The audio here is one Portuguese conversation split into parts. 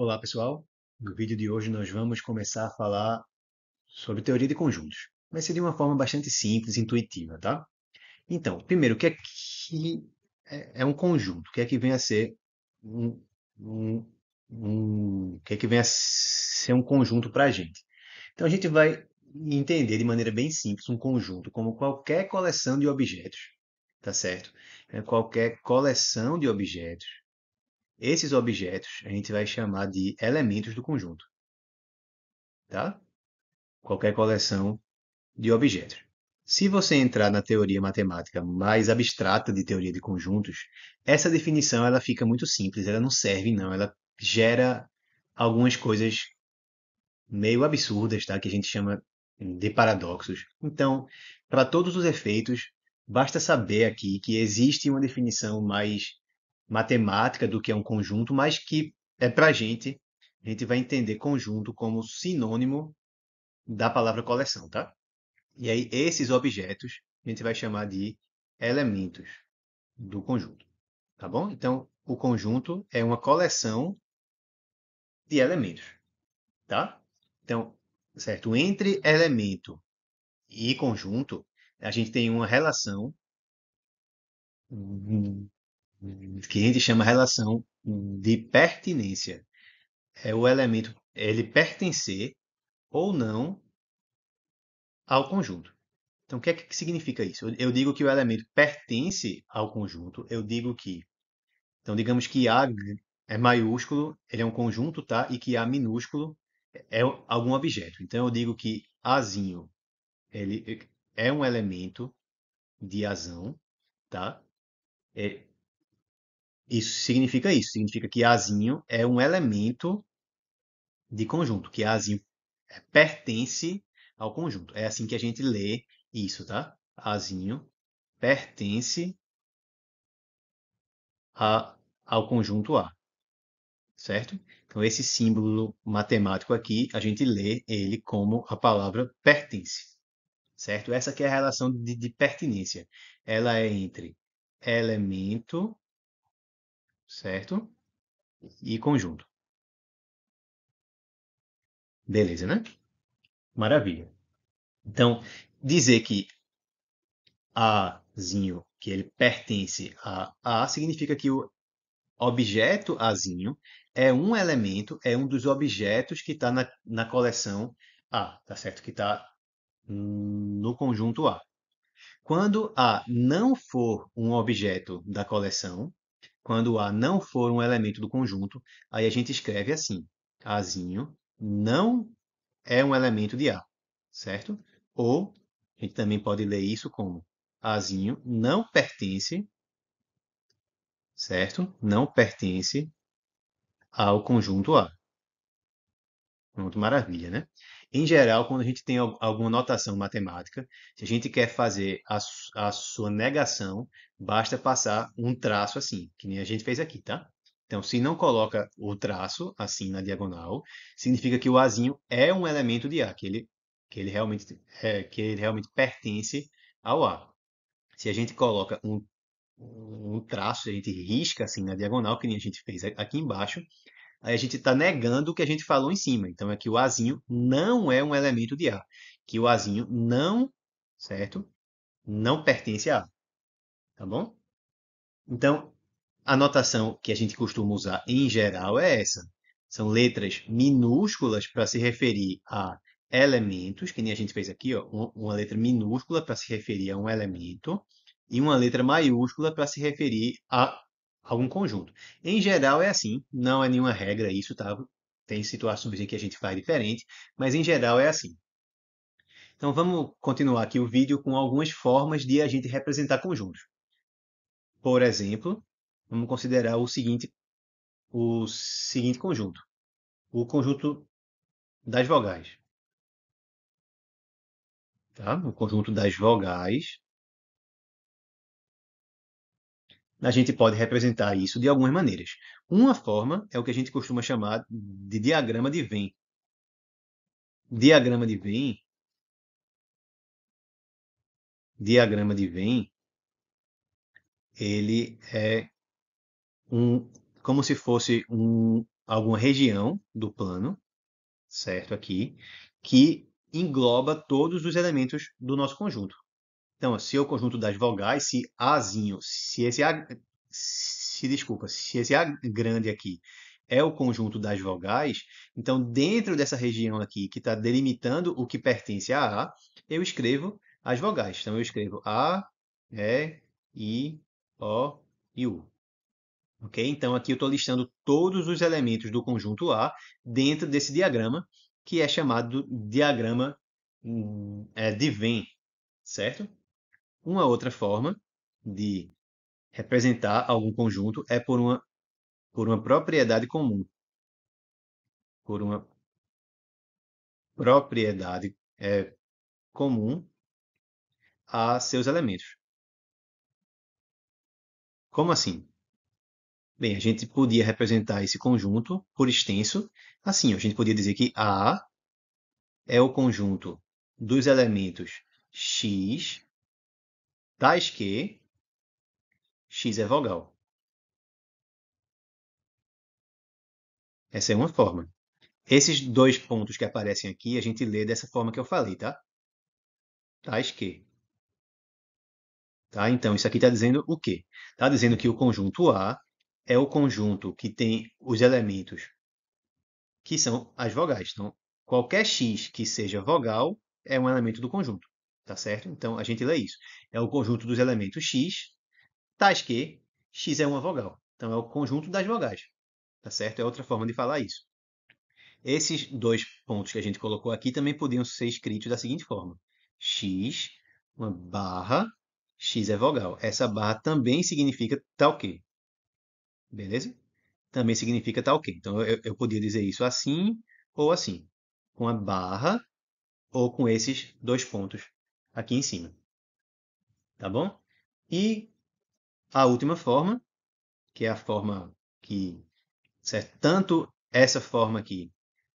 Olá, pessoal. No vídeo de hoje nós vamos começar a falar sobre teoria de conjuntos. Vai ser de uma forma bastante simples, intuitiva, tá? Então, primeiro, o que é que é um conjunto? O que é que vem a ser um, um, o que é que vem a ser um conjunto para a gente? Então, a gente vai entender de maneira bem simples um conjunto como qualquer coleção de objetos, tá certo? Qualquer coleção de objetos. Esses objetos a gente vai chamar de elementos do conjunto, tá? Qualquer coleção de objetos. Se você entrar na teoria matemática mais abstrata de teoria de conjuntos, essa definição ela fica muito simples, ela não serve não, ela gera algumas coisas meio absurdas, tá? Que a gente chama de paradoxos. Então, para todos os efeitos, basta saber aqui que existe uma definição mais matemática do que é um conjunto, mas que é para a gente vai entender conjunto como sinônimo da palavra coleção, tá? E aí, esses objetos a gente vai chamar de elementos do conjunto, tá bom? Então, o conjunto é uma coleção de elementos, tá? Então, certo? Entre elemento e conjunto, a gente tem uma relação hum, que a gente chama relação de pertinência. É o elemento ele pertencer ou não ao conjunto. Então, o que significa isso? Eu digo que o elemento pertence ao conjunto, eu digo que, então, digamos que A é maiúsculo, ele é um conjunto, tá? E que A minúsculo é algum objeto. Então, eu digo que Azinho, ele é um elemento de Azão, tá? É, isso, significa que Azinho é um elemento de conjunto, que Azinho pertence ao conjunto. É assim que a gente lê isso, tá? Azinho pertence ao conjunto A, certo? Então, esse símbolo matemático aqui, a gente lê ele como a palavra pertence, certo? Essa aqui é a relação de pertinência. Ela é entre elemento, certo? E conjunto. Beleza, né? Maravilha. Então, dizer que Azinho, que ele pertence a A, significa que o objeto Azinho é um elemento, é um dos objetos que está na coleção A, tá certo? Que está no conjunto A. Quando A não for um objeto da coleção, quando A não for um elemento do conjunto, aí a gente escreve assim: Azinho não é um elemento de A, certo? Ou a gente também pode ler isso como Azinho não pertence, certo? Não pertence ao conjunto A. Pronto, maravilha, né? Em geral, quando a gente tem alguma notação matemática, se a gente quer fazer a sua negação, basta passar um traço assim, que nem a gente fez aqui, tá? Então, se não coloca o traço assim na diagonal, significa que o Azinho é um elemento de A, que ele realmente pertence ao A. Se a gente coloca um traço, a gente risca assim na diagonal, que nem a gente fez aqui embaixo, aí a gente está negando o que a gente falou em cima. Então é que o azinho não é um elemento de A, que o azinho não, certo? Não pertence a A, tá bom? Então, a notação que a gente costuma usar em geral é essa. São letras minúsculas para se referir a elementos, que nem a gente fez aqui, ó, uma letra minúscula para se referir a um elemento e uma letra maiúscula para se referir a algum conjunto. Em geral é assim, não é nenhuma regra isso, tá? Tem situações em que a gente faz diferente, mas em geral é assim. Então vamos continuar aqui o vídeo com algumas formas de a gente representar conjuntos. Por exemplo, vamos considerar o seguinte conjunto. O conjunto das vogais. Tá? O conjunto das vogais. A gente pode representar isso de algumas maneiras. Uma forma é o que a gente costuma chamar de diagrama de Venn. Diagrama de Venn, diagrama de Venn, ele é um, como se fosse alguma região do plano, certo? Aqui, que engloba todos os elementos do nosso conjunto. Então, se é o conjunto das vogais, se Azinho, se esse A, desculpa, se esse A grande aqui é o conjunto das vogais, então dentro dessa região aqui que está delimitando o que pertence a A, eu escrevo as vogais. Então eu escrevo A, E, I, O e U. Ok? Então aqui eu estou listando todos os elementos do conjunto A dentro desse diagrama, que é chamado diagrama de Venn, certo? Uma outra forma de representar algum conjunto é por uma propriedade comum, por uma propriedade comum a seus elementos. Como assim? Bem, a gente podia representar esse conjunto por extenso, assim, a gente podia dizer que A é o conjunto dos elementos x, tais que x é vogal. Essa é uma forma. Esses dois pontos que aparecem aqui, a gente lê dessa forma que eu falei, tá? Tais que. Tá? Então, isso aqui está dizendo o quê? Está dizendo que o conjunto A é o conjunto que tem os elementos que são as vogais. Então, qualquer x que seja vogal é um elemento do conjunto. Tá certo? Então, a gente lê isso. É o conjunto dos elementos x, tais que x é uma vogal. Então, é o conjunto das vogais. Tá certo? É outra forma de falar isso. Esses dois pontos que a gente colocou aqui também podiam ser escritos da seguinte forma: x, uma barra, x é vogal. Essa barra também significa tal que, beleza? Também significa tal que. Então eu podia dizer isso assim ou assim, com a barra ou com esses dois pontos aqui em cima, tá bom? E a última forma, que é a forma que, certo? Tanto essa forma aqui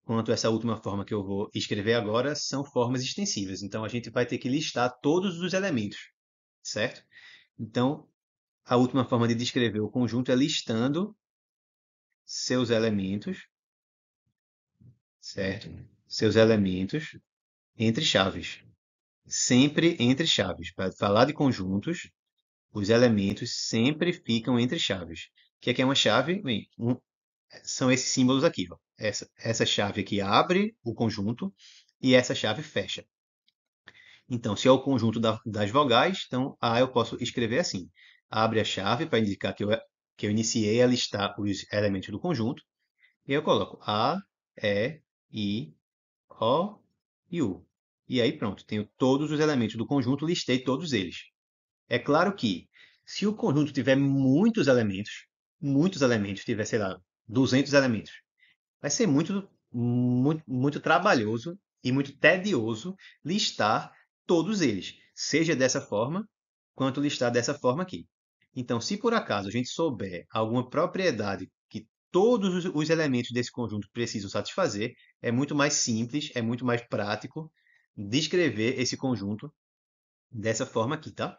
quanto essa última forma que eu vou escrever agora são formas extensivas. Então a gente vai ter que listar todos os elementos, certo? Então a última forma de descrever o conjunto é listando seus elementos, certo? Seus elementos entre chaves. Sempre entre chaves. Para falar de conjuntos, os elementos sempre ficam entre chaves. O que é uma chave? Bem, são esses símbolos aqui. Ó. Essa chave aqui abre o conjunto e essa chave fecha. Então, se é o conjunto das vogais, então A eu posso escrever assim. Abre a chave para indicar que eu iniciei a listar os elementos do conjunto. E eu coloco A, E, I, O e U. E aí pronto, tenho todos os elementos do conjunto, listei todos eles. É claro que se o conjunto tiver muitos elementos, tiver, sei lá, 200 elementos, vai ser muito trabalhoso e muito tedioso listar todos eles, seja dessa forma, quanto listar dessa forma aqui. Então, se por acaso a gente souber alguma propriedade que todos os elementos desse conjunto precisam satisfazer, é muito mais simples, é muito mais prático descrever esse conjunto dessa forma aqui, tá?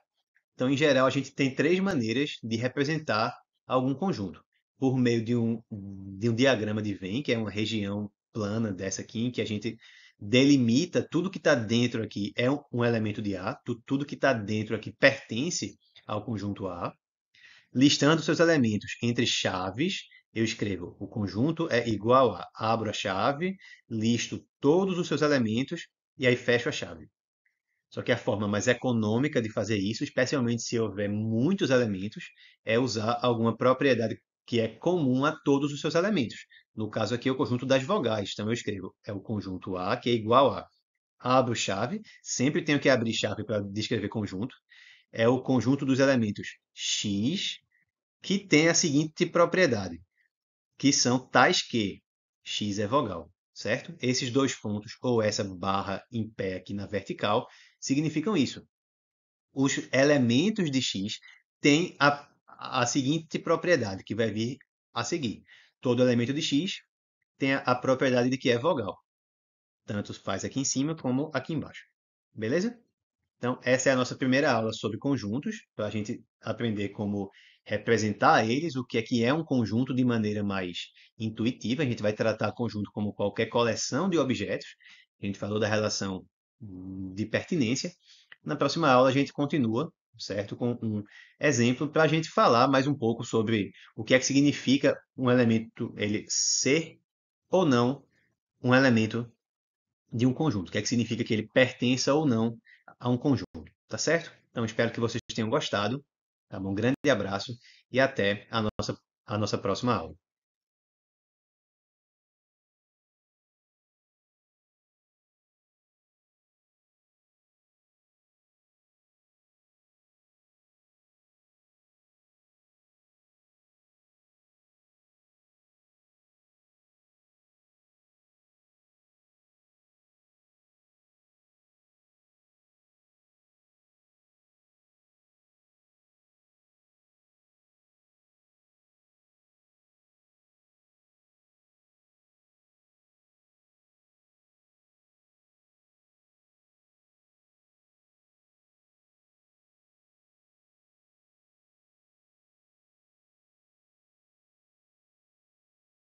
Então, em geral, a gente tem três maneiras de representar algum conjunto. Por meio de um diagrama de Venn, que é uma região plana dessa aqui, em que a gente delimita tudo que está dentro aqui é um elemento de A, tudo que está dentro aqui pertence ao conjunto A. Listando seus elementos entre chaves, eu escrevo o conjunto é igual a, abro a chave, listo todos os seus elementos e aí fecho a chave. Só que a forma mais econômica de fazer isso, especialmente se houver muitos elementos, é usar alguma propriedade que é comum a todos os seus elementos. No caso aqui é o conjunto das vogais. Então eu escrevo é o conjunto A, que é igual a. Abro chave, sempre tenho que abrir chave para descrever conjunto. É o conjunto dos elementos x, que tem a seguinte propriedade, que são tais que x é vogal, certo? Esses dois pontos, ou essa barra em pé aqui na vertical, significam isso. Os elementos de x têm a seguinte propriedade, que vai vir a seguir. Todo elemento de x tem a propriedade de que é vogal. Tanto faz aqui em cima como aqui embaixo. Beleza? Então, essa é a nossa primeira aula sobre conjuntos, para a gente aprender como representar a eles o que é um conjunto de maneira mais intuitiva. A gente vai tratar conjunto como qualquer coleção de objetos. A gente falou da relação de pertinência. Na próxima aula a gente continua, certo? Com um exemplo para a gente falar mais um pouco sobre o que é que significa um elemento ele ser ou não um elemento de um conjunto. O que é que significa que ele pertença ou não a um conjunto, tá certo? Então espero que vocês tenham gostado, tá bom? Um grande abraço e até a nossa próxima aula.